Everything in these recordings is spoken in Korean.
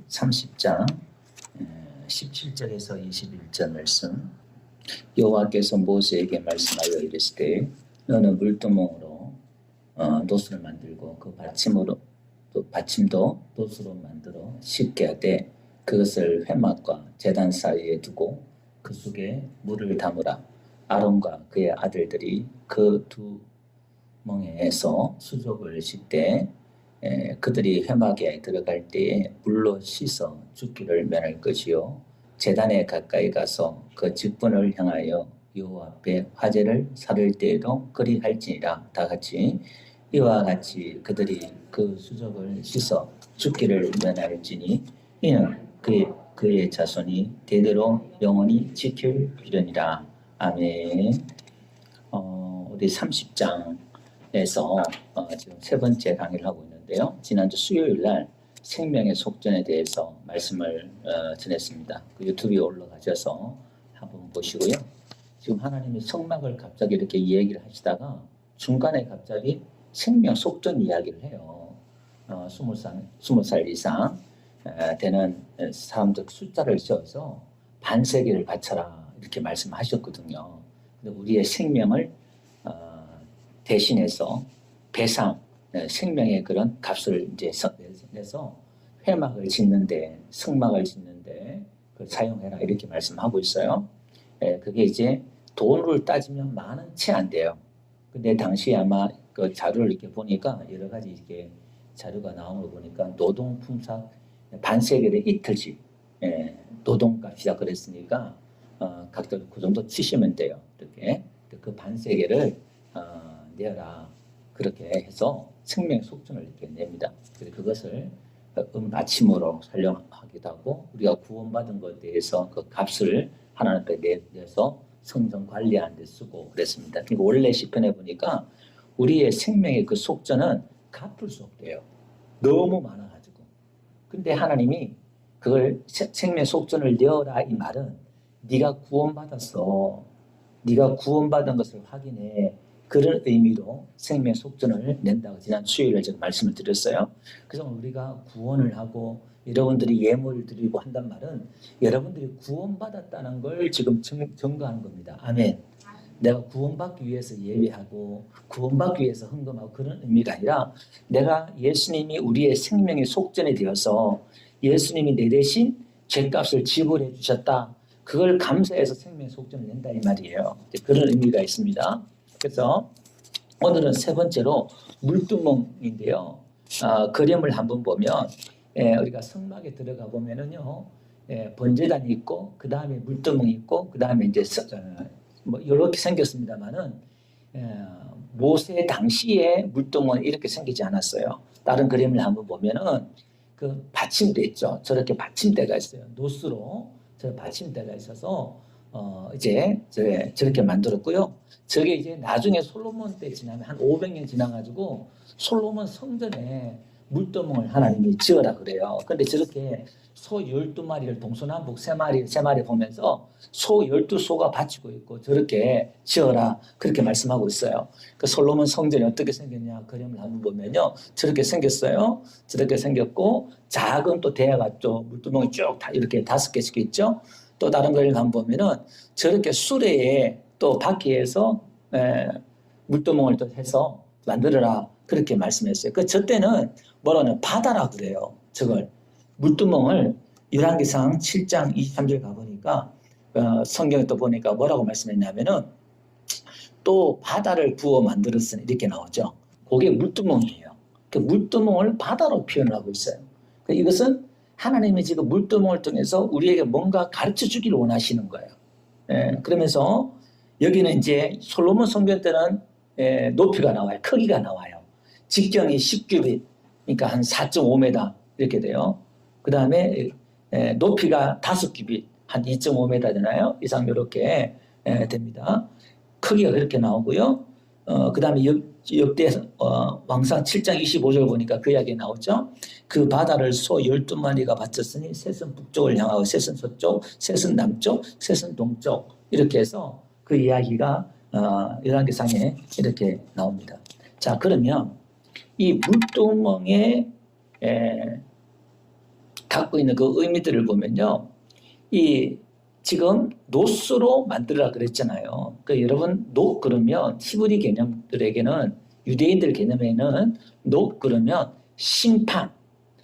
30장 17절에서 21절 말씀. 여호와께서 모세에게 말씀하여 이르시되 너는 물두멍으로 노수를 만들고 그 받침도 노수로 만들어 씻게 하되 그것을 회막과 제단 사이에 두고 그 속에 물을 담으라. 아론과 그의 아들들이 그 두 멍에서 수족을 씻되 그들이 회막에 들어갈 때에 물로 씻어 죽기를 면할 것이요 제단에 가까이 가서 그 직분을 향하여 여호와 앞에 화제를 살을 때에도 그리할지니라. 다 같이 이와 같이 그들이 그 수족을 씻어 죽기를 면할지니 이는 그의 자손이 대대로 영원히 지킬리니라. 아멘. 우리 30장에서 지금 세 번째 강의를 하고 있는데요. 지난주 수요일 날 생명의 속전에 대해서 말씀을 전했습니다. 그 유튜브에 올라가셔서 한번 보시고요. 지금 하나님이 성막을 갑자기 이렇게 이야기를 하시다가 중간에 갑자기 생명 속전 이야기를 해요. 20살 이상 되는 사람들 숫자를 지어서 반세기를 바쳐라 이렇게 말씀하셨거든요. 근데 우리의 생명을 대신해서 배상, 생명의 그런 값을 이제 내서 회막을 짓는데, 성막을 짓는데 그걸 사용해라 이렇게 말씀하고 있어요. 그게 이제 돈으로 따지면 만 원 채 안 돼요. 근데 당시 아마 그 자료를 이렇게 보니까 여러 가지 이렇게 자료가 나온 거 보니까 노동품삯 반세기를 이틀씩 노동값이라 그랬으니까 각자 그 정도 치시면 돼요. 이렇게 그 반세기를 내라 그렇게 해서 생명 속전을 이렇게 냅니다. 그래서 그것을 아침으로 살려하기도 하고 우리가 구원받은 것에 대해서 그 값을 하나님께 내서 성전 관리하는 데 쓰고 그랬습니다. 그러니까 원래 시편에 보니까 우리의 생명의 그 속전은 갚을 수 없대요. 너무 많아가지고. 근데 하나님이 그걸 생명 속전을 내어라 이 말은 네가 구원받았어. 네가 구원받은 것을 확인해. 그런 의미로 생명 속전을 낸다고 지난 수요일에 제가 말씀을 드렸어요. 그래서 우리가 구원을 하고 여러분들이 예물을 드리고 한단 말은 여러분들이 구원받았다는 걸 지금 증거하는 겁니다. 아멘. 내가 구원받기 위해서 예배하고 구원받기 위해서 헌금하고 그런 의미가 아니라 내가 예수님이 우리의 생명의 속전이 되어서 예수님이 내 대신 죄값을 지불해 주셨다. 그걸 감사해서 생명의 속전을 낸다 이 말이에요. 그런 의미가 있습니다. 그래서 오늘은 세 번째로 물두멍인데요. 그림을 한번 보면 우리가 성막에 들어가 보면은요, 번제단이 있고 그 다음에 물두멍이 있고 그 다음에 이제 뭐 이렇게 생겼습니다만은 모세 당시에 물두멍은 이렇게 생기지 않았어요. 다른 그림을 한번 보면은 그 받침대 있죠. 저렇게 받침대가 있어요. 노스로 저 받침대가 있어서 이제 저렇게 만들었고요. 저게 이제 나중에 솔로몬 때 지나면 한 500년 지나가지고 솔로몬 성전에 물두멍을 하나님이 지어라 그래요. 근데 저렇게 소 12마리를 동서남북 3마리 보면서 소 12소가 바치고 있고 저렇게 지어라 그렇게 말씀하고 있어요. 그 솔로몬 성전이 어떻게 생겼냐 그림을 한번 보면요. 저렇게 생겼어요. 저렇게 생겼고 작은 또 대야가 또 물두멍이 쭉 다 이렇게 5개씩 있죠. 또 다른 그림을 한번 보면은 저렇게 수레에 또 바퀴에서 물두멍을 또 해서 만들어라 그렇게 말씀했어요. 저 때는 뭐라는 바다라 그래요. 저걸 물두멍을 열왕기상 7장 23절 가보니까 성경에 또 보니까 뭐라고 말씀했냐면은 또 바다를 부어 만들었으니 이렇게 나오죠. 그게 물두멍이에요. 그 물두멍을 바다로 표현하고 있어요. 이것은 하나님이 지금 물두멍을 통해서 우리에게 뭔가 가르쳐 주기를 원하시는 거예요. 그러면서 여기는 이제 솔로몬 성전 때는 높이가 나와요. 크기가 나와요. 직경이 10규빗, 그러니까 한 4.5m 이렇게 돼요. 그 다음에 높이가 5규빗, 한 2.5m 되나요? 이상 이렇게 됩니다. 크기가 그렇게 나오고요. 그 다음에 역대 왕상 7장 25절 보니까 그 이야기 나오죠. 그 바다를 소 12마리가 바쳤으니 셋은 북쪽을 향하고 셋은 서쪽, 셋은 남쪽, 셋은 동쪽 이렇게 해서 그 이야기가 열왕기상에 이렇게 나옵니다. 자, 그러면 이 물두멍의 갖고 있는 그 의미들을 보면요. 이 지금 노스로 만들라 그랬잖아요. 그 여러분 노 그러면 히브리 개념들에게는 유대인들 개념에는 노 그러면 심판,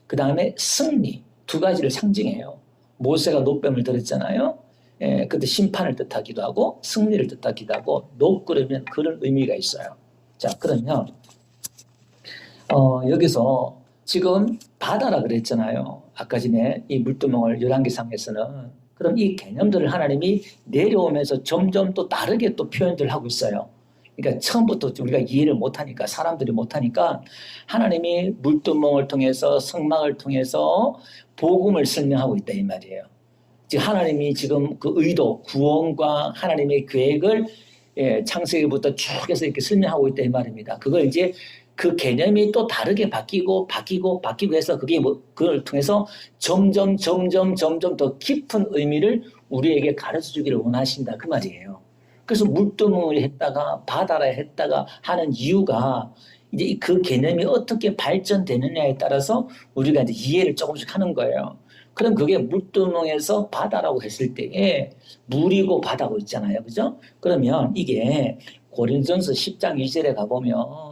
그 다음에 승리 두 가지를 상징해요. 모세가 노뱀을 들었잖아요. 그때 심판을 뜻하기도 하고 승리를 뜻하기도 하고 노 그러면 그런 의미가 있어요. 자 그러면 여기서 지금 바다라 그랬잖아요. 아까 전에 이 물두멍을 열왕기상에서는 그럼 이 개념들을 하나님이 내려오면서 점점 또 다르게 또 표현들 하고 있어요. 그러니까 처음부터 우리가 이해를 못하니까 사람들이 못하니까 하나님이 물두멍을 통해서 성막을 통해서 복음을 설명하고 있다 이 말이에요. 즉 하나님이 지금 그 의도 구원과 하나님의 계획을 창세기부터 쭉 해서 이렇게 설명하고 있다 이 말입니다. 그걸 이제 그 개념이 또 다르게 바뀌고 해서 그게 그걸 통해서 점점 더 깊은 의미를 우리에게 가르쳐 주기를 원하신다 그 말이에요. 그래서 물두멍을 했다가 바다라 했다가 하는 이유가 이제 그 개념이 어떻게 발전되느냐에 따라서 우리가 이제 이해를 조금씩 하는 거예요. 그럼 그게 물두멍에서 바다라고 했을 때에 물이고 바다고 있잖아요. 그죠? 그러면 이게 고린도전서 10장 2절에 가보면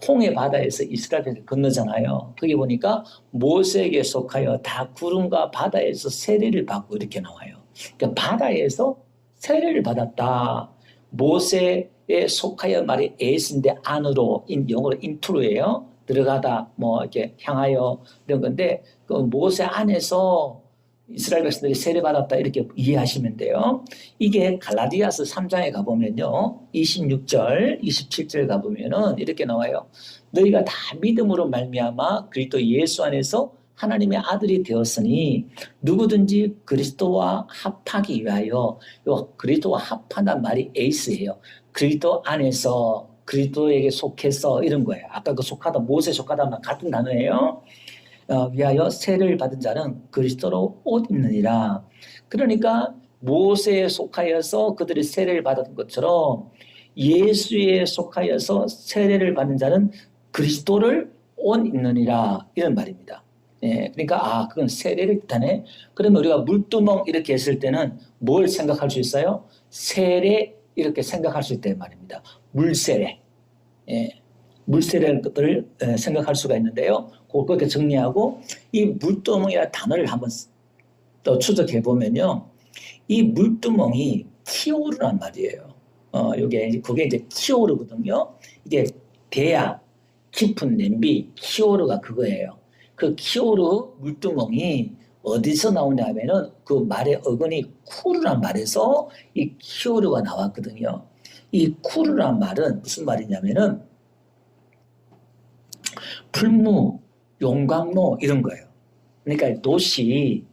홍해 바다에서 이스라엘을 건너잖아요. 거기 보니까 모세에게 속하여 다 구름과 바다에서 세례를 받고 이렇게 나와요. 그러니까 바다에서 세례를 받았다. 모세에 속하여 말이 에스인데 안으로 영어로 인트로예요. 들어가다 뭐 이렇게 향하여 이런 건데 그 모세 안에서 이스라엘 백성들이 세례받았다 이렇게 이해하시면 돼요. 이게 갈라디아서 3장에 가보면요. 26절, 27절 가보면은 이렇게 나와요. 너희가 다 믿음으로 말미암아 그리스도 예수 안에서 하나님의 아들이 되었으니 누구든지 그리스도와 합하기 위하여 그리스도와 합한다는 말이 에이스예요. 그리스도 안에서 그리스도에게 속해서 이런 거예요. 아까 그 속하다 모세 속하다 같은 단어예요. 위하여 세례를 받은 자는 그리스도로 옷 입느니라. 그러니까 모세에 속하여서 그들이 세례를 받은 것처럼 예수에 속하여서 세례를 받는 자는 그리스도를 옷 입느니라 이런 말입니다. 그러니까 그건 세례를 뜻하네. 그러면 우리가 물두멍 이렇게 했을 때는 뭘 생각할 수 있어요? 세례 이렇게 생각할 수 있다는 말입니다. 물세례. 물세례를 생각할 수가 있는데요. 그렇게 정리하고 이 물두멍이라는 단어를 한번 또 추적해 보면요. 이 물두멍이 키오르란 말이에요. 그게 이제 키오르거든요. 이게 대야, 깊은 냄비, 키오르가 그거예요. 그 키오르 물두멍이 어디서 나오냐면은 그 말의 어근이 쿠르란 말에서 이 키오르가 나왔거든요. 이 쿠르란 말은 무슨 말이냐면은 풀무, 용광로 이런 거예요. 그러니까 도시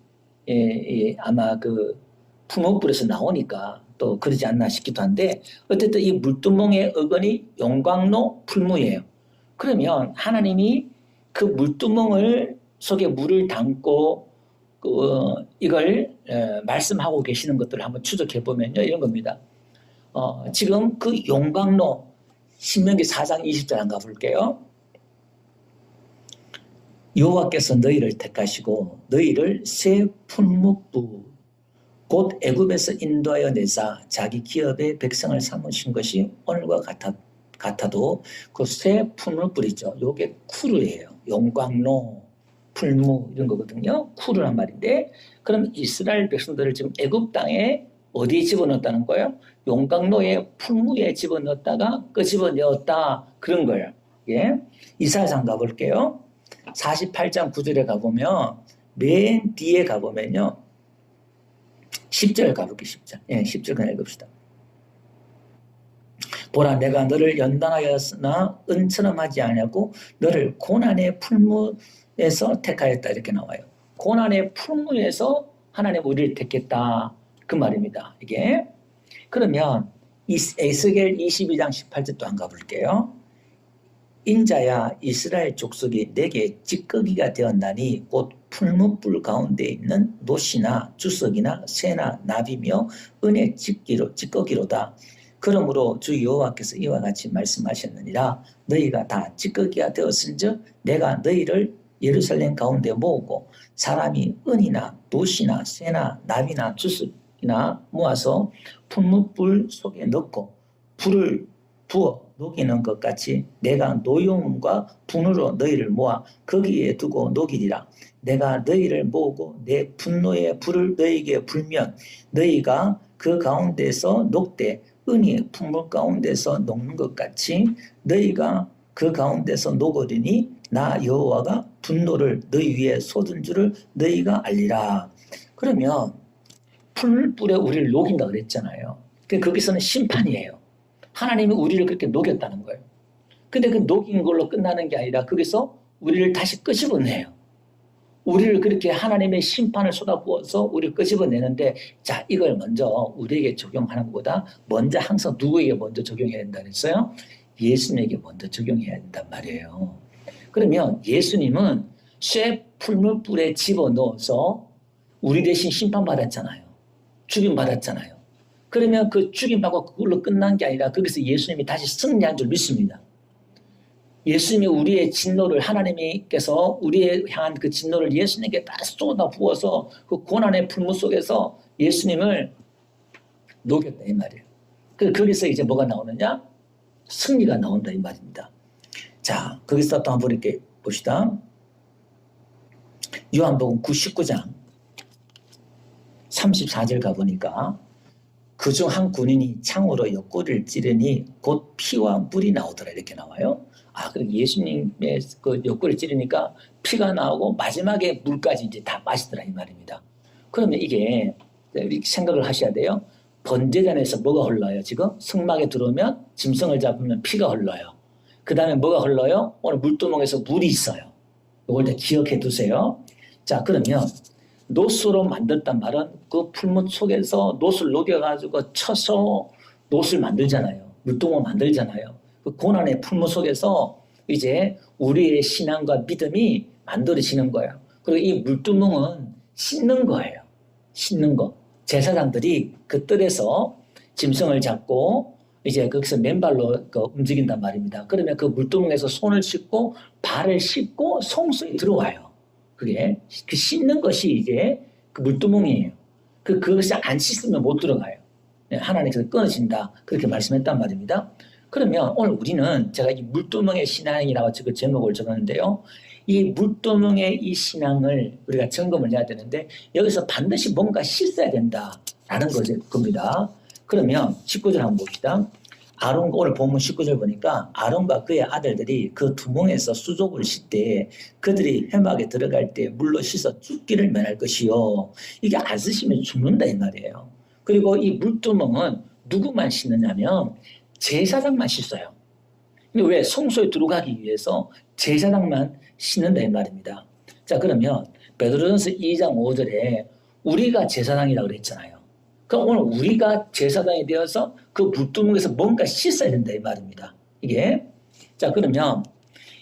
아마 그 풍업불에서 나오니까 또 그러지 않나 싶기도 한데 어쨌든 이 물두멍의 어근이 용광로, 풀무예요. 그러면 하나님이 그 물두멍을 속에 물을 담고 이걸 말씀하고 계시는 것들을 한번 추적해 보면요 이런 겁니다. 지금 그 용광로 신명기 4장 20절 한번 가볼게요. 여호와께서 너희를 택하시고 너희를 새 풀무부 곧 애굽에서 인도하여 내사 자기 기업의 백성을 삼으신 것이 오늘과 같아도 그 새 풀무불이죠. 요게 쿠르예요. 용광로, 풀무 이런 거거든요. 쿠르란 말인데 그럼 이스라엘 백성들을 지금 애굽 땅에 어디에 집어넣었다는 거예요? 용광로에 풀무에 집어넣었다가 끄집어내었다 그런 거예요. 이사야상 가볼게요. 48장 9절에 가보면 맨 뒤에 가보면요 10절 가볼게요. 10절 10절 그냥 읽읍시다. 보라 내가 너를 연단하였으나 은처럼 하지 아니하고 너를 고난의 풀무에서 택하였다 이렇게 나와요. 고난의 풀무에서 하나님 우리를 택했다 그 말입니다. 이게 그러면 에스겔 22장 18절 또 한 가볼게요. 인자야 이스라엘 족속이 내게 찌꺼기가 되었나니 곧 풀무불 가운데 있는 노시나 주석이나 새나 나비며 은의 찌꺼기로다. 그러므로 주 여호와께서 이와 같이 말씀하셨느니라. 너희가 다 찌꺼기가 되었은즉 내가 너희를 예루살렘 가운데 모으고 사람이 은이나 돛이나 쇠나 나비나 주석이나 모아서 풀무불 속에 넣고 불을 부어 녹이는 것 같이 내가 노용과 분으로 너희를 모아 거기에 두고 녹이리라. 내가 너희를 모으고 내 분노의 불을 너희에게 불면 너희가 그 가운데서 녹되 은이 풍물 가운데서 녹는 것 같이 너희가 그 가운데서 녹으리니 나 여호와가 분노를 너희 위에 쏟은 줄을 너희가 알리라. 그러면 풀불에 우리를 녹인다 그랬잖아요. 거기서는 심판이에요. 하나님이 우리를 그렇게 녹였다는 거예요. 근데 그 녹인 걸로 끝나는 게 아니라 거기서 우리를 다시 끄집어내요. 우리를 그렇게 하나님의 심판을 쏟아부어서 우리를 끄집어내는데, 자, 이걸 먼저 우리에게 적용하는 것보다 먼저 항상 누구에게 먼저 적용해야 된다 그랬어요? 예수님에게 먼저 적용해야 된단 말이에요. 그러면 예수님은 쇠 풀무불에 집어넣어서 우리 대신 심판받았잖아요. 죽임받았잖아요. 그러면 그 죽임받고 그걸로 끝난 게 아니라 거기서 예수님이 다시 승리한 줄 믿습니다. 예수님이 우리의 진노를 하나님께서 우리에 향한 그 진노를 예수님께 다 쏟아 부어서 그 고난의 풀무 속에서 예수님을 녹였다 이 말이에요. 그래서 거기서 이제 뭐가 나오느냐? 승리가 나온다 이 말입니다. 자, 거기서 또 한번 이렇게 봅시다. 요한복음 99장 34절 가보니까 그중 한 군인이 창으로 옆구리를 찌르니 곧 피와 물이 나오더라 이렇게 나와요. 아, 그리고 예수님의 그 옆구리를 찌르니까 피가 나오고 마지막에 물까지 이제 다 마시더라 이 말입니다. 그러면 이게 이렇게 생각을 하셔야 돼요. 번제단에서 뭐가 흘러요? 지금 성막에 들어오면 짐승을 잡으면 피가 흘러요. 그 다음에 뭐가 흘러요? 오늘 물두멍에서 물이 있어요. 이걸 다 기억해 두세요. 자, 그러면 노스로 만들었단 말은 그 풀무 속에서 노스를 녹여가지고 쳐서 노스를 만들잖아요. 물두멍 만들잖아요. 그 고난의 풀무 속에서 이제 우리의 신앙과 믿음이 만들어지는 거예요. 그리고 이 물두멍은 씻는 거예요. 씻는 거. 제사장들이 그 뜰에서 짐승을 잡고 이제 거기서 맨발로 움직인단 말입니다. 그러면 그 물두멍에서 손을 씻고 발을 씻고 성소에 들어와요. 그게 그 씻는 것이 이제 그 물두멍이에요. 그것이 안 씻으면 못 들어가요. 하나님께서 끊어진다 그렇게 말씀했단 말입니다. 그러면 오늘 우리는 제가 이 물두멍의 신앙이라고 그 제목을 적었는데요. 이 물두멍의 이 신앙을 우리가 점검을 해야 되는데 여기서 반드시 뭔가 씻어야 된다라는 겁니다. 그러면 19절 한번 봅시다. 아론과 오늘 본문 19절 보니까 아론과 그의 아들들이 그 두멍에서 수족을 씻되 그들이 회막에 들어갈 때 물로 씻어 죽기를 면할 것이요. 이게 안 쓰시면 죽는다 이 말이에요. 그리고 이 물두멍은 누구만 씻느냐면 제사장만 씻어요. 근데 왜? 성소에 들어가기 위해서 제사장만 씻는다 이 말입니다. 자, 그러면 베드로전서 2장 5절에 우리가 제사장이라고 그랬잖아요. 그럼 오늘 우리가 제사장이 되어서 그 물두멍에서 뭔가 씻어야 된다 이 말입니다. 이게. 자, 그러면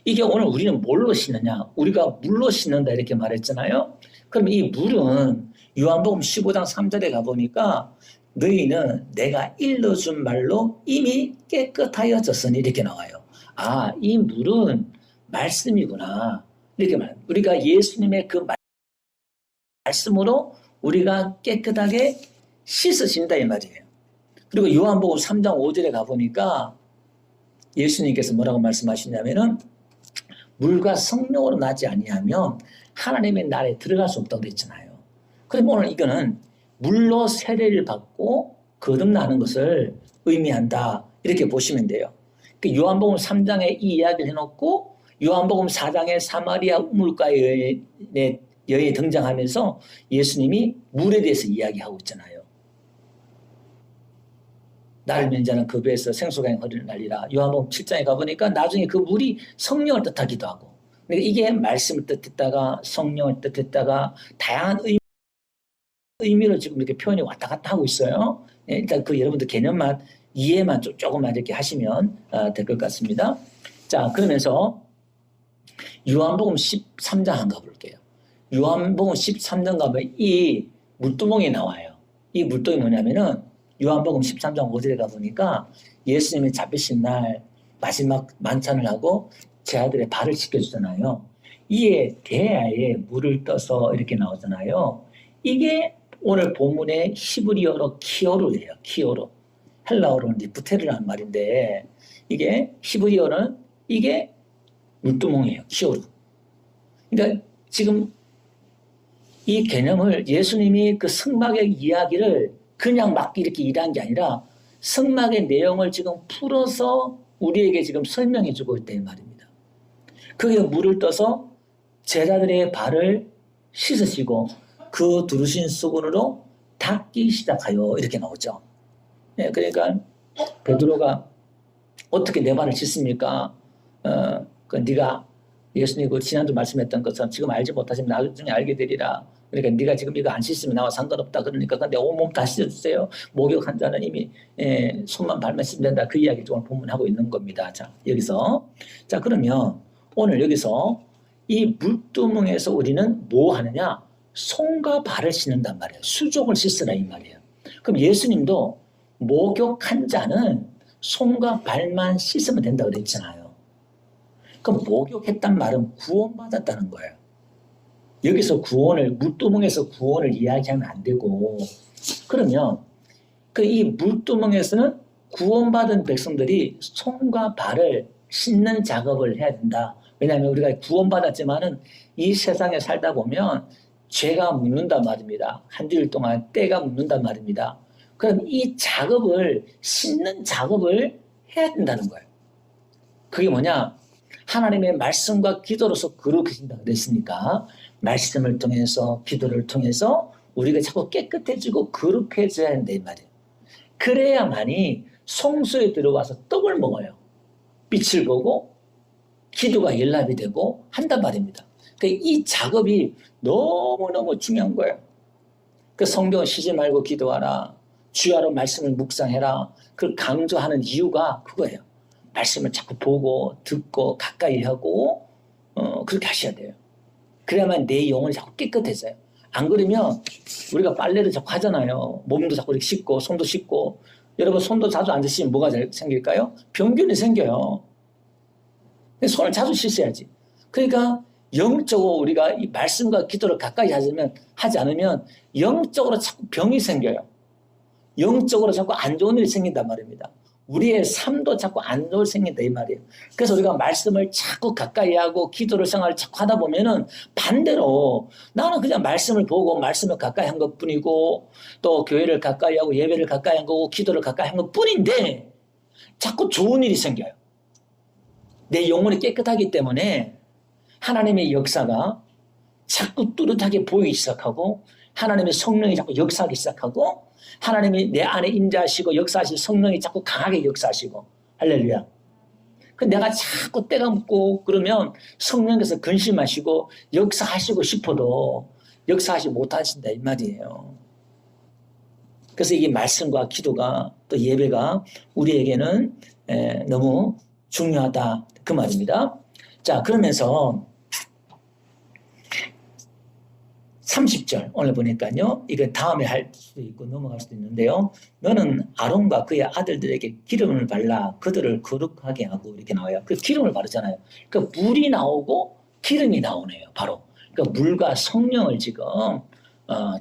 이게 오늘 우리는 뭘로 씻느냐? 우리가 물로 씻는다 이렇게 말했잖아요. 그럼 이 물은 요한복음 15장 3절에 가보니까 너희는 내가 일러준 말로 이미 깨끗하여졌으니 이렇게 나와요. 아, 이 물은 말씀이구나. 이렇게 말합니다. 우리가 예수님의 그 말씀으로 우리가 깨끗하게 씻으신다 이 말이에요. 그리고 요한복음 3장 5절에 가보니까 예수님께서 뭐라고 말씀하시냐면은 물과 성령으로 나지 아니하면 하나님의 나라에 들어갈 수 없다고 그랬잖아요. 그럼 오늘 이거는 물로 세례를 받고 거듭나는 것을 의미한다 이렇게 보시면 돼요. 요한복음 3장에 이 이야기를 해놓고 요한복음 4장에 사마리아 우물가의 여인이 등장하면서 예수님이 물에 대해서 이야기하고 있잖아요. 나를 믿는 자는 그 배에서 생수강이 흐르는 날이라. 요한복음 7장에 가보니까 나중에 그 물이 성령을 뜻하기도 하고. 그러니까 이게 말씀을 뜻했다가 성령을 뜻했다가 다양한 의미로 지금 이렇게 표현이 왔다 갔다 하고 있어요. 일단 그 여러분들 개념만 이해만 조금만 이렇게 하시면 될 것 같습니다. 자, 그러면서 요한복음 13장 한번 가볼게요. 요한복음 13장 가면 이 물두멍이 나와요. 이 물두멍이 뭐냐면은 요한복음 13장 5절에 가보니까 예수님이 잡히신 날 마지막 만찬을 하고 제 아들의 발을 씻겨주잖아요. 이에 대야에 물을 떠서 이렇게 나오잖아요. 이게 오늘 본문의 히브리어로 키오르예요. 키오르. 헬라어로는 리프테르라는 말인데 이게 히브리어는 이게 물두멍이에요. 키오르. 그러니까 지금 이 개념을 예수님이 그 성막의 이야기를 그냥 막 이렇게 일한 게 아니라 성막의 내용을 지금 풀어서 우리에게 지금 설명해 주고 있다는 말입니다. 그게 물을 떠서 제자들의 발을 씻으시고 그 두르신 수건으로 닦기 시작하여 이렇게 나오죠. 네, 그러니까 베드로가 어떻게 내 발을 씻습니까? 네가 예수님 그 지난주 말씀했던 것처럼 지금 알지 못하시면 나중에 알게 되리라. 그러니까 네가 지금 이거 안 씻으면 나와 상관없다. 그러니까 근데 온몸 다 씻어주세요. 목욕한 자는 이미 손만 발만 씻으면 된다. 그 이야기 좀 본문하고 있는 겁니다. 자, 여기서 자 그러면 오늘 여기서 이 물두멍에서 우리는 뭐 하느냐? 손과 발을 씻는단 말이에요. 수족을 씻으라 이 말이에요. 그럼 예수님도 목욕한 자는 손과 발만 씻으면 된다고 그랬잖아요. 그럼 목욕했단 말은 구원받았다는 거예요. 여기서 구원을 물두멍에서 구원을 이야기하면 안 되고 그러면 그 이 물두멍에서는 구원받은 백성들이 손과 발을 씻는 작업을 해야 된다. 왜냐하면 우리가 구원받았지만은 이 세상에 살다 보면 죄가 묻는단 말입니다. 한 주일 동안 때가 묻는단 말입니다. 그럼 이 작업을 씻는 작업을 해야 된다는 거예요. 그게 뭐냐? 하나님의 말씀과 기도로서 거룩해진다고 그랬으니까 말씀을 통해서 기도를 통해서 우리가 자꾸 깨끗해지고 거룩해져야 한다 이 말이에요. 그래야만이 성소에 들어와서 떡을 먹어요. 빛을 보고 기도가 연락이 되고 한단 말입니다. 그러니까 이 작업이 너무너무 중요한 거예요. 그 성경을 쉬지 말고 기도하라. 주야로 말씀을 묵상해라. 그걸 강조하는 이유가 그거예요. 말씀을 자꾸 보고 듣고 가까이 하고 그렇게 하셔야 돼요. 그래야만 내 영혼이 자꾸 깨끗해져요. 안 그러면 우리가 빨래를 자꾸 하잖아요. 몸도 자꾸 이렇게 씻고 손도 씻고 여러분 손도 자주 안 씻으면 뭐가 생길까요? 병균이 생겨요. 손을 자주 씻어야지. 그러니까 영적으로 우리가 이 말씀과 기도를 가까이 하지 않으면 영적으로 자꾸 병이 생겨요. 영적으로 자꾸 안 좋은 일이 생긴단 말입니다. 우리의 삶도 자꾸 안 좋을 생긴다 이 말이에요. 그래서 우리가 말씀을 자꾸 가까이 하고 기도를 생활을 자꾸 하다 보면은 반대로 나는 그냥 말씀을 보고 말씀을 가까이 한 것뿐이고 또 교회를 가까이 하고 예배를 가까이 한 거고 기도를 가까이 한 것뿐인데 자꾸 좋은 일이 생겨요. 내 영혼이 깨끗하기 때문에 하나님의 역사가 자꾸 뚜렷하게 보이기 시작하고 하나님의 성령이 자꾸 역사하기 시작하고 하나님이 내 안에 임재하시고 역사하시고 성령이 자꾸 강하게 역사하시고 할렐루야. 그 내가 자꾸 때가 묻고 그러면 성령께서 근심하시고 역사하시고 싶어도 역사하지 못하신다 이 말이에요. 그래서 이게 말씀과 기도가 또 예배가 우리에게는 너무 중요하다 그 말입니다. 자 그러면서 30절 오늘 보니까요. 이거 다음에 할 수도 있고 넘어갈 수도 있는데요. 너는 아론과 그의 아들들에게 기름을 발라 그들을 거룩하게 하고 이렇게 나와요. 그 기름을 바르잖아요. 그 물이 나오고 기름이 나오네요. 바로 그 물과 성령을 지금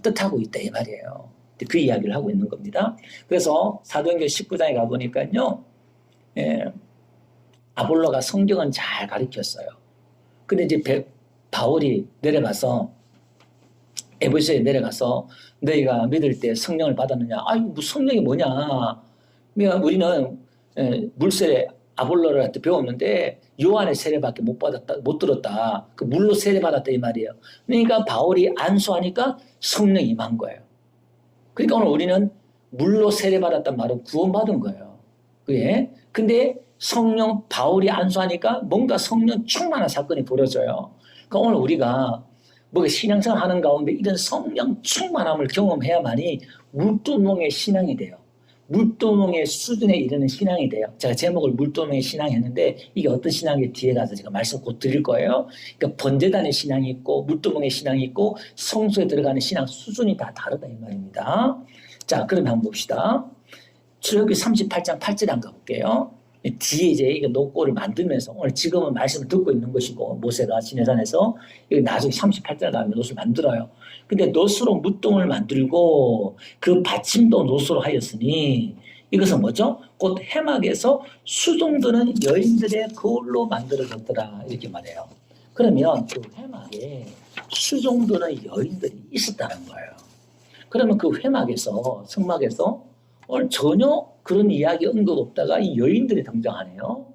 뜻하고 있다 이 말이에요. 그 이야기를 하고 있는 겁니다. 그래서 사도행전 19장에 가보니까요. 아볼로가 성경은 잘 가르쳤어요. 근데 이제 바울이 내려가서 에베소에 내려가서 너희가 믿을 때 성령을 받았느냐? 아유, 성령이 뭐냐? 우리는 물세례 아볼로를 배웠는데 요한의 세례밖에 못 들었다. 그 물로 세례받았다 이 말이에요. 그러니까 바울이 안수하니까 성령이 임한 거예요. 그러니까 오늘 우리는 물로 세례받았단 말은 구원받은 거예요. 그게 근데 성령 바울이 안수하니까 뭔가 성령 충만한 사건이 벌어져요. 그러니까 오늘 우리가 뭐가 신앙생활 하는 가운데 이런 성령 충만함을 경험해야만이 물두멍의 신앙이 돼요. 물두멍의 수준에 이르는 신앙이 돼요. 제가 제목을 물두멍의 신앙 했는데 이게 어떤 신앙이 뒤에 가서 제가 말씀 곧 드릴 거예요. 그러니까 번제단의 신앙이 있고 물두멍의 신앙이 있고 성소에 들어가는 신앙 수준이 다 다르다 이 말입니다. 자 그러면 한번 봅시다. 출애굽기 38장 8절에 한번 가볼게요. 뒤에 이제 이게 노고를 만들면서 오늘 지금은 말씀을 듣고 있는 것이고 모세가 시내산에서 이게 나중에 38절 가면 놋을 만들어요. 근데 놋으로 무등을 만들고 그 받침도 놋으로 하였으니 이것은 뭐죠? 곧 해막에서 수종드는 여인들의 거울로 만들어졌더라 이렇게 말해요. 그러면 그 해막에 수종드는 여인들이 있었다는 거예요. 그러면 그 회막에서 성막에서 오늘 전혀 그런 이야기 언급 없다가 이 여인들이 등장하네요.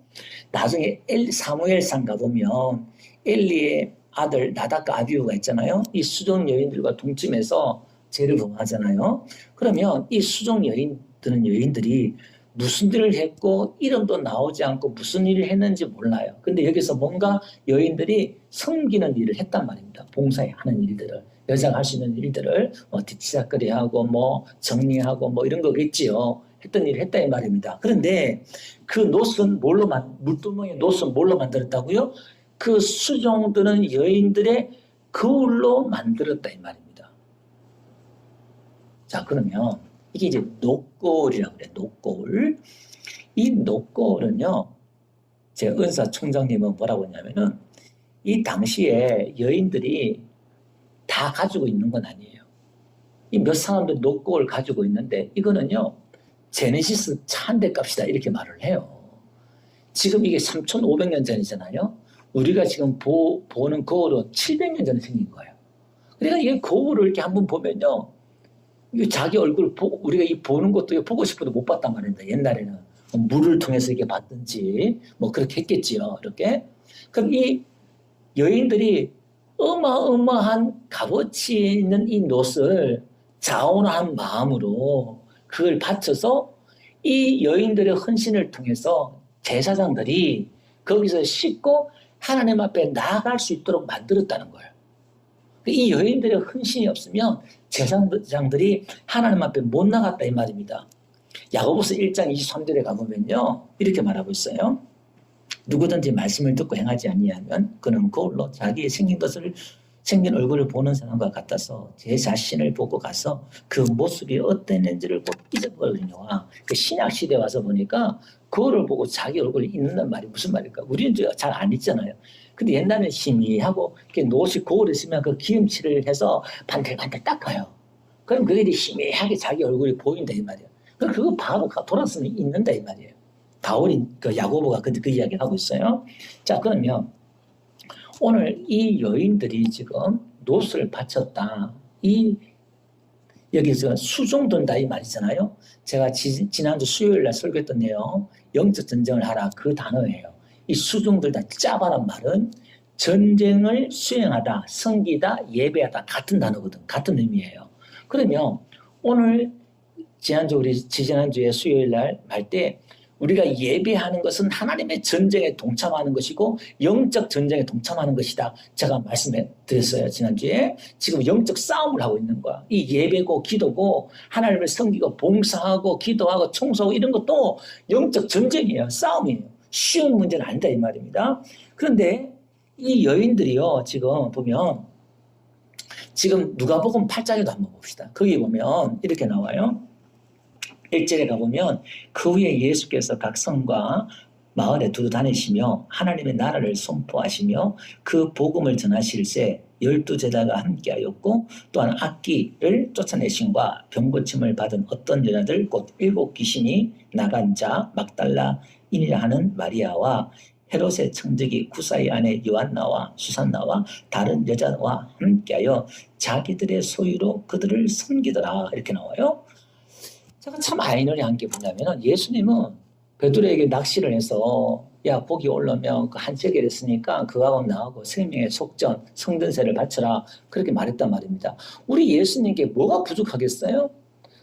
나중에 사무엘상 가보면 엘리의 아들 나답과 아비후가 있잖아요. 이 수종 여인들과 동침해서 죄를 범하잖아요. 그러면 이 수종 여인들이 무슨 일을 했고 이름도 나오지 않고 무슨 일을 했는지 몰라요. 근데 여기서 뭔가 여인들이 섬기는 일을 했단 말입니다. 봉사하는 일들을. 여자가 할 수 있는 일들을 뒤치다거리하고 정리하고 이런 거겠지요. 했던 일을 했다 이 말입니다. 그런데 그 놋은 물두멍의 놋은 뭘로 만들었다고요? 그 수종드는 여인들의 거울로 만들었다 이 말입니다. 자, 그러면 이게 이제 놋거울이라고 그래요. 놋거울. 이 놋거울은요, 제 은사 총장님은 뭐라고 했냐면은 이 당시에 여인들이 다 가지고 있는 건 아니에요. 이 몇 사람들 놋거울 가지고 있는데 이거는요, 제네시스 차 한 대 값이다 이렇게 말을 해요. 지금 이게 3,500년 전이잖아요. 우리가 지금 보는 거울은 700년 전에 생긴 거예요. 그러니까 이게 거울을 이렇게 한번 보면요, 자기 얼굴 우리가 이 보는 것도 보고 싶어도 못 봤단 말입니다. 옛날에는 물을 통해서 이렇게 봤든지 그렇게 했겠지요. 이렇게. 그럼 이 여인들이 어마어마한 값어치 있는 이 놋을 자원한 마음으로 그걸 바쳐서 이 여인들의 헌신을 통해서 제사장들이 거기서 싣고 하나님 앞에 나아갈 수 있도록 만들었다는 거예요. 이 여인들의 헌신이 없으면 제사장들이 하나님 앞에 못 나갔다 이 말입니다. 야고보서 1장 23절에 가보면요, 이렇게 말하고 있어요. 누구든지 말씀을 듣고 행하지 아니하면 그는 거울로 자기의 생긴 얼굴을 보는 사람과 같아서 제 자신을 보고 가서 그 모습이 어땠는지를 곧 잊어버리노라. 그 신약 시대에 와서 보니까 거울을 보고 자기 얼굴을 잊는다는 말이 무슨 말일까? 우리는 잘 안 잊잖아요. 근데 옛날에는 희미하고 놋이 거울에 있으면 그 기름칠을 해서 반들반들 닦아요. 그럼 그게 희미하게 자기 얼굴이 보인다 이 말이에요. 그거 바로 돌았으면 잊는다 이 말이에요. 바울이 야고보가 그 이야기를 하고 있어요. 자, 그러면 오늘 이 여인들이 지금 놋을 바쳤다. 여기서 수종든다 이 말이잖아요. 제가 지난주 수요일 날 설교했던 내용, 영적 전쟁을 하라 그 단어예요. 이 수종들다 짜바란 말은 전쟁을 수행하다, 섬기다, 예배하다 같은 단어거든. 같은 의미예요. 그러면 오늘 지난주에 수요일 날 할 때 우리가 예배하는 것은 하나님의 전쟁에 동참하는 것이고 영적 전쟁에 동참하는 것이다. 제가 말씀해 드렸어요. 지난주에. 지금 영적 싸움을 하고 있는 거야. 이 예배고 기도고 하나님을 섬기고 봉사하고 기도하고 청소하고 이런 것도 영적 전쟁이에요. 싸움이에요. 쉬운 문제는 아니다 이 말입니다. 그런데 이 여인들이요. 지금 보면 지금 누가복음 8장에도 한번 봅시다. 거기 보면 이렇게 나와요. 1절에 가보면 그 후에 예수께서 각 성과 마을에 두루 다니시며 하나님의 나라를 선포하시며 그 복음을 전하실새 12제자가 함께하였고 또한 악귀를 쫓아내심과 병고침을 받은 어떤 여자들 곧 7 귀신이 나간 자 막달라인이라 하는 마리아와 헤롯의 청지기 구사의 아내 요한나와 수산나와 다른 여자와 함께하여 자기들의 소유로 그들을 섬기더라 이렇게 나와요. 제가 참 아이러니한 게 뭐냐면 예수님은 베드로에게 낚시를 해서 야 복이 올라오면 그 한 세겔 했으니까 그하고 나하고 생명의 속전 성전세를 바쳐라 그렇게 말했단 말입니다. 우리 예수님께 뭐가 부족하겠어요?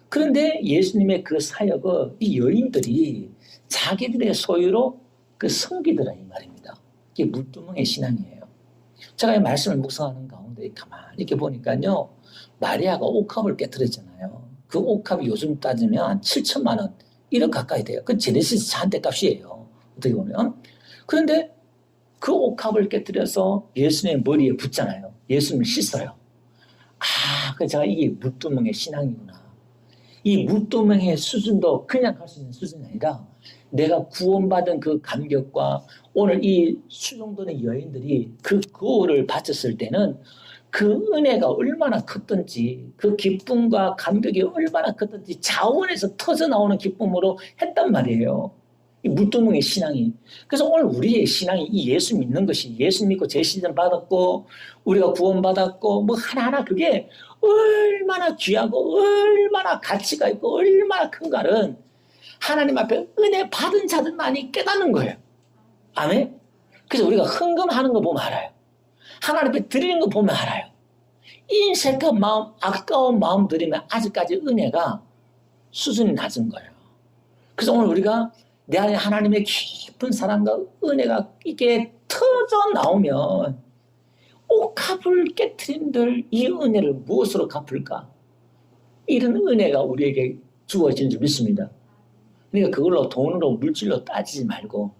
그런데 예수님의 그 사역을 이 여인들이 자기들의 소유로 그 섬기더라 이 말입니다. 이게 물두멍의 신앙이에요. 제가 이 말씀을 묵상하는 가운데 가만히 이렇게 보니까요, 마리아가 옥합을 깨뜨렸잖아요. 그 옥합이 요즘 따지면 7천만 원, 1억 가까이 돼요. 그건 제네시스 차 한 대 값이에요. 어떻게 보면. 그런데 그 옥합을 깨뜨려서 예수님의 머리에 붓잖아요. 예수님을 씻어요. 그래서 제가 이게 물두멍의 신앙이구나. 이 물두멍의 수준도 그냥 할 수 있는 수준이 아니라 내가 구원받은 그 감격과 오늘 이 수종도의 여인들이 그 거울을 바쳤을 때는 그 은혜가 얼마나 컸던지, 그 기쁨과 감격이 얼마나 컸던지 자원에서 터져 나오는 기쁨으로 했단 말이에요. 이 물두멍의 신앙이. 그래서 오늘 우리의 신앙이 이 예수 믿는 것이, 예수 믿고 제시전 받았고 우리가 구원받았고 뭐 하나하나 그게 얼마나 귀하고 얼마나 가치가 있고 얼마나 큰가는 하나님 앞에 은혜 받은 자들만이 깨닫는 거예요. 아멘? 그래서 우리가 헌금하는 거 보면 알아요. 하나님 앞에 드리는 거 보면 알아요. 인색한 마음, 아까운 마음 드리면 아직까지 은혜가 수준이 낮은 거예요. 그래서 오늘 우리가 내 안에 하나님의 깊은 사랑과 은혜가 이게 터져 나오면 옥합을 깨트린들 이 은혜를 무엇으로 갚을까? 이런 은혜가 우리에게 주어진 줄 믿습니다. 그러니까 그걸로 돈으로 물질로 따지지 말고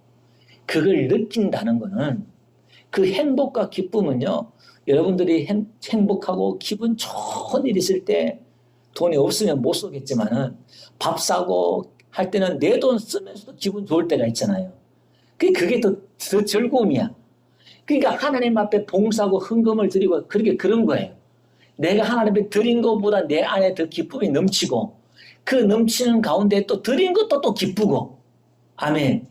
그걸 느낀다는 거는 그 행복과 기쁨은요. 여러분들이 행복하고 기분 좋은 일 있을 때 돈이 없으면 못 쏘겠지만은 밥 사고 할 때는 내 돈 쓰면서도 기분 좋을 때가 있잖아요. 그게 더 즐거움이야. 그러니까 하나님 앞에 봉사하고 헌금을 드리고 그런 거예요. 내가 하나님 앞에 드린 것보다 내 안에 더 기쁨이 넘치고 그 넘치는 가운데 또 드린 것도 또 기쁘고 아멘.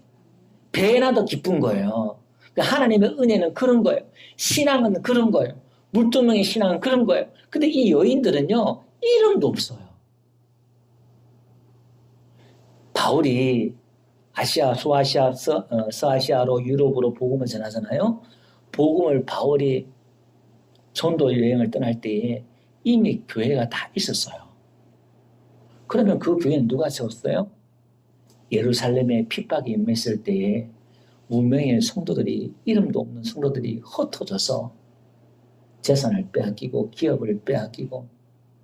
배나 더 기쁜 거예요. 그러니까 하나님의 은혜는 그런 거예요. 신앙은 그런 거예요. 물두멍의 신앙은 그런 거예요. 근데 이 여인들은요. 이름도 없어요. 바울이 아시아, 소아시아, 서아시아로 유럽으로 복음을 전하잖아요. 복음을 바울이 전도 여행을 떠날 때에 이미 교회가 다 있었어요. 그러면 그 교회는 누가 세웠어요? 예루살렘에 핍박이 임했을 때에 무명의 성도들이 이름도 없는 성도들이 흩어져서 재산을 빼앗기고 기업을 빼앗기고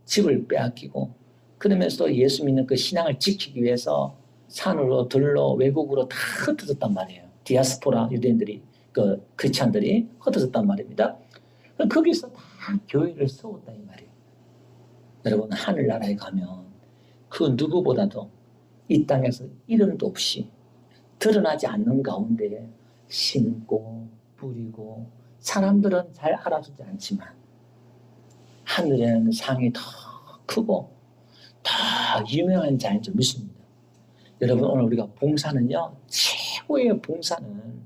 집을 빼앗기고 그러면서 예수 믿는 그 신앙을 지키기 위해서 산으로 들로 외국으로 다 흩어졌단 말이에요. 디아스포라 유대인들이 그 크리스찬들이 흩어졌단 말입니다. 거기서 다 교회를 세웠다 이 말이에요. 여러분 하늘나라에 가면 그 누구보다도 이 땅에서 이름도 없이 드러나지 않는 가운데 심고 뿌리고 사람들은 잘 알아주지 않지만 하늘에는 상이 더 크고 더 유명한 자인 줄 믿습니다. 여러분 오늘 우리가 봉사는요 최고의 봉사는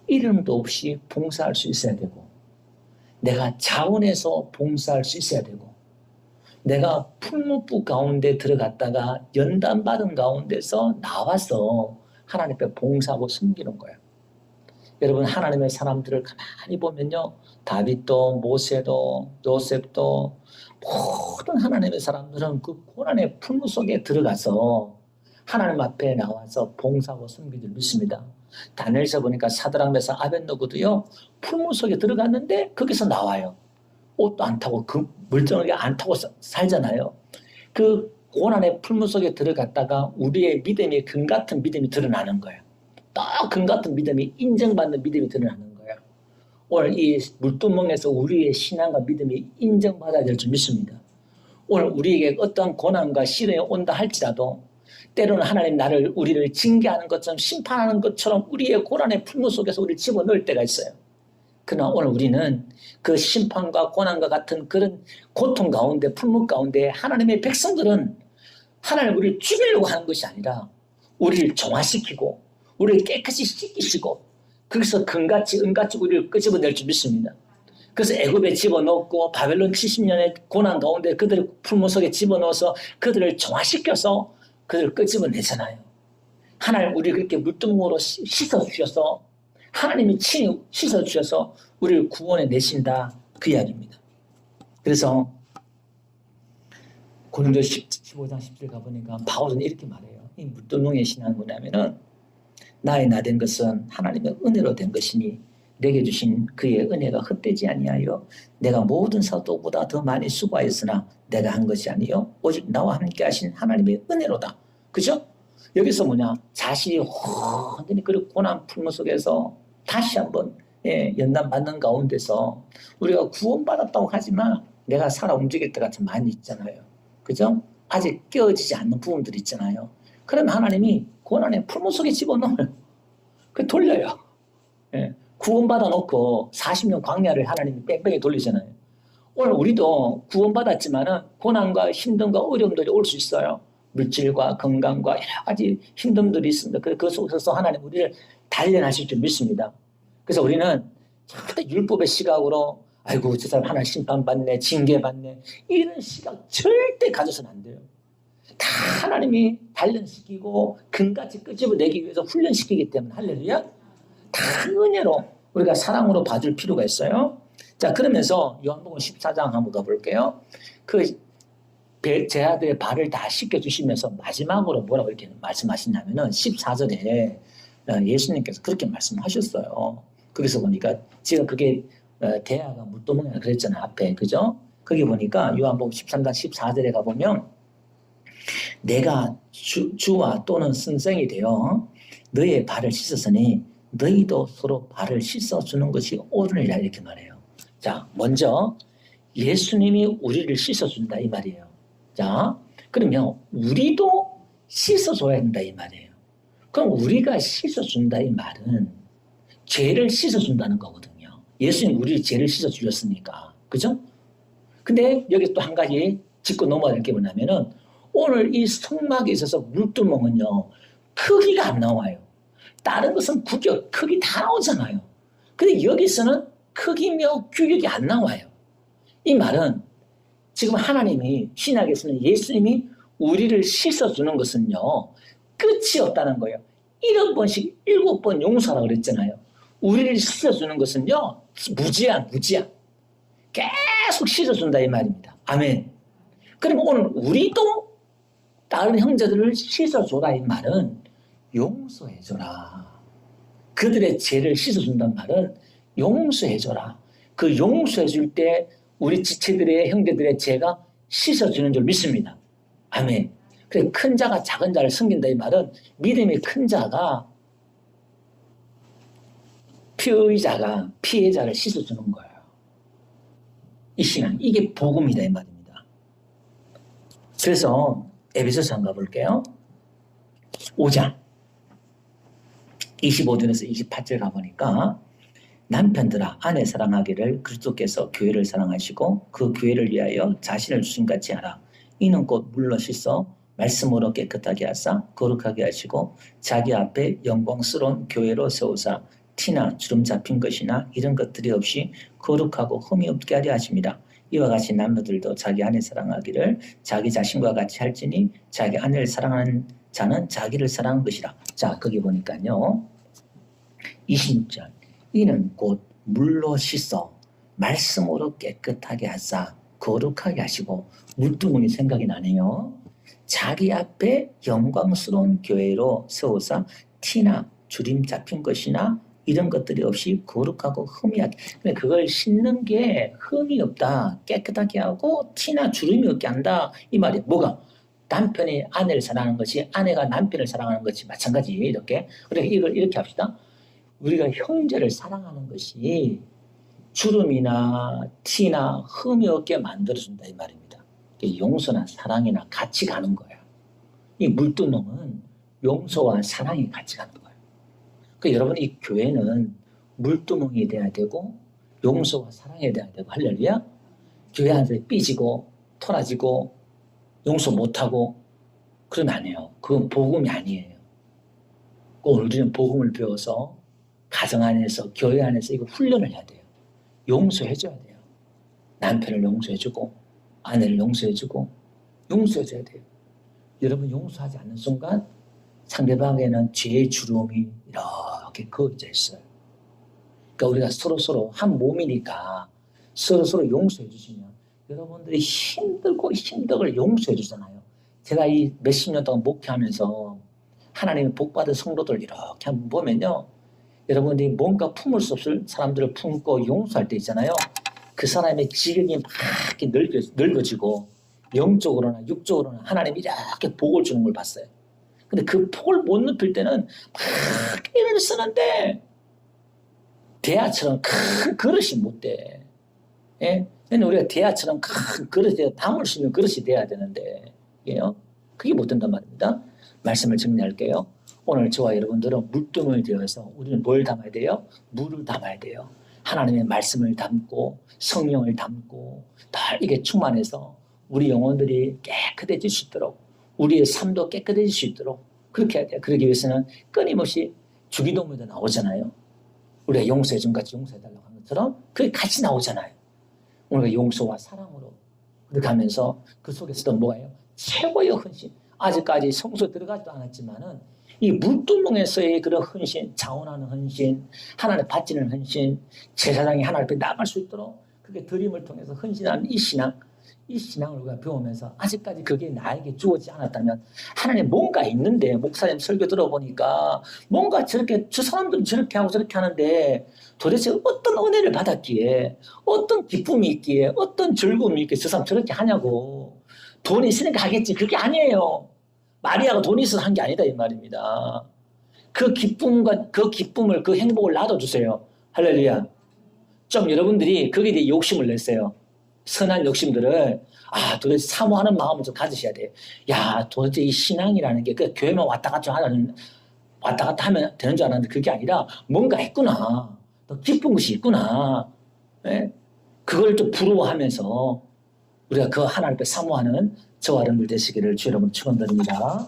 이름도 없이 봉사할 수 있어야 되고 내가 자원해서 봉사할 수 있어야 되고 내가 풀무부 가운데 들어갔다가 연단받은 가운데서 나와서 하나님 앞에 봉사하고 섬기는 거예요. 여러분 하나님의 사람들을 가만히 보면요. 다윗도 모세도 요셉도 모든 하나님의 사람들은 그 고난의 풀무 속에 들어가서 하나님 앞에 나와서 봉사하고 섬기를 믿습니다. 다니엘서 보니까 사드락 메삭 아벳느고도요. 풀무 속에 들어갔는데 거기서 나와요. 옷도 안 타고 그 멀쩡하게 안 타고 살잖아요. 그 고난의 풀무 속에 들어갔다가 우리의 믿음이 금 같은 믿음이 드러나는 거예요. 딱 금 같은 믿음이 인정받는 믿음이 드러나는 거예요. 오늘 이 물두멍에서 우리의 신앙과 믿음이 인정받아야 될 줄 믿습니다. 오늘 우리에게 어떤 고난과 시련이 온다 할지라도 때로는 하나님 우리를 징계하는 것처럼 심판하는 것처럼 우리의 고난의 풀무 속에서 우리를 집어넣을 때가 있어요. 그러나 오늘 우리는 그 심판과 고난과 같은 그런 고통 가운데 풀무 가운데 하나님의 백성들은 하나님 우리를 죽이려고 하는 것이 아니라 우리를 정화시키고 우리를 깨끗이 씻기시고 거기서 금같이 은같이 우리를 끄집어낼 줄 믿습니다. 그래서 애굽에 집어넣고 바벨론 70년의 고난 가운데 그들을 풀무 속에 집어넣어서 그들을 정화시켜서 그들을 끄집어내잖아요. 하나님 우리를 그렇게 물두멍으로 씻어주셔서 하나님이 친히 씻어주셔서 우리를 구원해 내신다 그 이야기입니다. 그래서 고린도 15장 10절 가보니까 바울은 이렇게 말해요. 이 물두멍의 신앙은 뭐냐면은 나의 나 된 것은 하나님의 은혜로 된 것이니 내게 주신 그의 은혜가 헛되지 아니하여 내가 모든 사도보다 더 많이 수고하였으나 내가 한 것이 아니요 오직 나와 함께 하신 하나님의 은혜로다. 그죠? 여기서 뭐냐 자신이 완전히 그 고난 풀무 속에서 다시 한번 연단받는 가운데서 우리가 구원받았다고 하지만 내가 살아 움직일 때가 좀 많이 있잖아요. 그죠? 아직 깨어지지 않는 부분들이 있잖아요. 그러면 하나님이 고난의 풀무 속에 집어넣어요. 그 돌려요. 예. 구원받아 놓고 40년 광야를 하나님이 뺑뺑이 돌리잖아요. 오늘 우리도 구원받았지만은 고난과 힘듦과 어려움들이 올 수 있어요. 물질과 건강과 여러 가지 힘듦들이 있습니다. 그 속에서 하나님 우리를 단련하실 줄 믿습니다. 그래서 우리는 절대 율법의 시각으로 아이고 저 사람 하나님 심판받네, 징계받네 이런 시각 절대 가져서는 안 돼요. 다 하나님이 단련시키고 금같이 끄집어내기 위해서 훈련시키기 때문에 할렐루야. 다 은혜로 우리가 사랑으로 봐줄 필요가 있어요. 자, 그러면서 요한복음 14장 한번 가볼게요. 제 아들의 발을 다 씻겨주시면서 마지막으로 뭐라고 이렇게 말씀하시냐면은 14절에 예수님께서 그렇게 말씀하셨어요. 거기서 보니까 제가 그게 대야가 물도멍이라 그랬잖아요. 앞에. 그죠? 거기 보니까 요한복음 13장 14절에 가보면 내가 주와 또는 선생이 되어 너의 발을 씻었으니 너희도 서로 발을 씻어주는 것이 옳으니라 이렇게 말해요. 자, 먼저 예수님이 우리를 씻어준다 이 말이에요. 자, 그러면 우리도 씻어줘야 된다 이 말이에요. 그럼 우리가 씻어준다 이 말은 죄를 씻어준다는 거거든요. 예수님 우리 죄를 씻어주셨으니까. 그죠? 근데 여기 또 한 가지 짚고 넘어야 될 게 뭐냐면은 오늘 이 성막에 있어서 물두멍은요 크기가 안 나와요. 다른 것은 규격, 크기 다 나오잖아요. 근데 여기서는 크기며 규격이 안 나와요. 이 말은 지금 하나님이 신약에서는 예수님이 우리를 씻어주는 것은요 끝이 없다는 거예요. 7번씩 7번 용서하라고 그랬잖아요. 우리를 씻어주는 것은요 무제한 계속 씻어준다 이 말입니다. 아멘. 그럼 오늘 우리도 다른 형제들을 씻어줘라 이 말은 용서해줘라. 그들의 죄를 씻어준다는 말은 용서해줘라. 그 용서해줄 때 우리 지체들의 형제들의 죄가 씻어주는 줄 믿습니다. 아멘. 그래서 큰 자가 작은 자를 섬긴다 이 말은 믿음의 큰 자가 피의자가 피해자를 씻어주는 거예요. 이 신앙, 이게 복음이다 이 말입니다. 그래서 에베소서 한번 가볼게요. 5장 25절에서 28절 가보니까 남편들아 아내 사랑하기를 그리스도께서 교회를 사랑하시고 그 교회를 위하여 자신을 주신같이 하라. 이는 곧 물로 씻어 말씀으로 깨끗하게 하사 거룩하게 하시고 자기 앞에 영광스러운 교회로 세우사 티나 주름 잡힌 것이나 이런 것들이 없이 거룩하고 흠이 없게 하려 하십니다. 이와 같이 남녀들도 자기 아내 사랑하기를 자기 자신과 같이 할지니 자기 아내를 사랑하는 자는 자기를 사랑한 것이라. 자, 거기 보니까요 26절 이는 곧 물로 씻어 말씀으로 깨끗하게 하사 거룩하게 하시고 물두멍이 생각이 나네요. 자기 앞에 영광스러운 교회로 세우사 티나 주름 잡힌 것이나 이런 것들이 없이 거룩하고 흠이 없게. 그걸 씻는 게 흠이 없다, 깨끗하게 하고 티나 주름이 없게 한다 이 말이에요. 뭐가? 남편이 아내를 사랑하는 것이 아내가 남편을 사랑하는 것이 마찬가지 이렇게. 그러니까 이걸 이렇게 합시다. 우리가 형제를 사랑하는 것이 주름이나 티나 흠이 없게 만들어준다 이 말입니다. 용서나 사랑이나 같이 가는 거예요. 이 물두멍은 용서와 사랑이 같이 가는 거예요. 그러니까 여러분 이 교회는 물두멍이 돼야 되고 용서와 사랑이 돼야 되고 할렐루야. 교회 안에서 삐지고 토라지고 용서 못하고 그러면 안 해요. 그건 복음이 아니에요. 오늘 우리는 복음을 배워서 가정 안에서 교회 안에서 이거 훈련을 해야 돼요. 용서해줘야 돼요. 남편을 용서해주고 아내를 용서해주고 용서해줘야 돼요. 여러분 용서하지 않는 순간 상대방에는 죄의 주름이 이렇게 그어져 있어요. 그러니까 우리가 서로 한 몸이니까 서로 용서해 주시면 여러분들이 힘들고 힘든 걸 용서해 주잖아요. 제가 이 몇십 년 동안 목회하면서 하나님의 복받은 성도들 이렇게 한번 보면요. 여러분들이 뭔가 품을 수 없을 사람들을 품고 용서할 때 있잖아요. 그 사람의 지경이 막 이렇게 넓어지고 영적으로나 육적으로나 하나님이 이렇게 복을 주는 걸 봤어요. 근데 그 복을 못 높일 때는 막 힘을 쓰는데 대야처럼 큰 그릇이 못 돼. 예? 우리가 대야처럼 큰 그릇에 담을 수 있는 그릇이 돼야 되는데, 그게 못 된단 말입니다. 말씀을 정리할게요. 오늘 저와 여러분들은 물두멍이 되어서 우리는 뭘 담아야 돼요? 물을 담아야 돼요. 하나님의 말씀을 담고 성령을 담고 늘 이게 충만해서 우리 영혼들이 깨끗해질 수 있도록 우리의 삶도 깨끗해질 수 있도록 그렇게 해야 돼요. 그러기 위해서는 끊임없이 주기도문도 나오잖아요. 우리가 용서해 준 같이 용서해달라고 하는 것처럼 그게 같이 나오잖아요. 우리가 용서와 사랑으로 그렇게 하면서 그 속에서도 뭐예요? 최고의 헌신. 아직까지 성소에 들어가지도 않았지만은 이 물두멍에서의 그런 헌신, 자원하는 헌신, 하나님 바치는 헌신, 제사장이 하나님 앞에 나갈 수 있도록 그게 드림을 통해서 헌신하는 이 신앙을 우리가 배우면서 아직까지 그게 나에게 주어지지 않았다면 하나님 뭔가 있는데 목사님 설교 들어보니까 뭔가 저렇게 저 사람들은 저렇게 하고 저렇게 하는데 도대체 어떤 은혜를 받았기에 어떤 기쁨이 있기에 어떤 즐거움이 있기에 저 사람 저렇게 하냐고. 돈이 있으니까 하겠지. 그게 아니에요. 마리아가 돈이 있어서 한 게 아니다 이 말입니다. 그 기쁨과 그 기쁨을 그 행복을 놔둬주세요. 할렐루야. 좀 여러분들이 거기에 대해 욕심을 냈어요. 선한 욕심들을 도대체 사모하는 마음을 좀 가지셔야 돼요. 야 도대체 이 신앙이라는 게 그 교회만 왔다 갔다 하면 되는 줄 알았는데 그게 아니라 뭔가 있구나. 또 기쁜 것이 있구나. 네? 그걸 좀 부러워하면서 우리가 그 하나님 앞에 사모하는 저와 여러분들 되시기를 주 여러분 축원드립니다.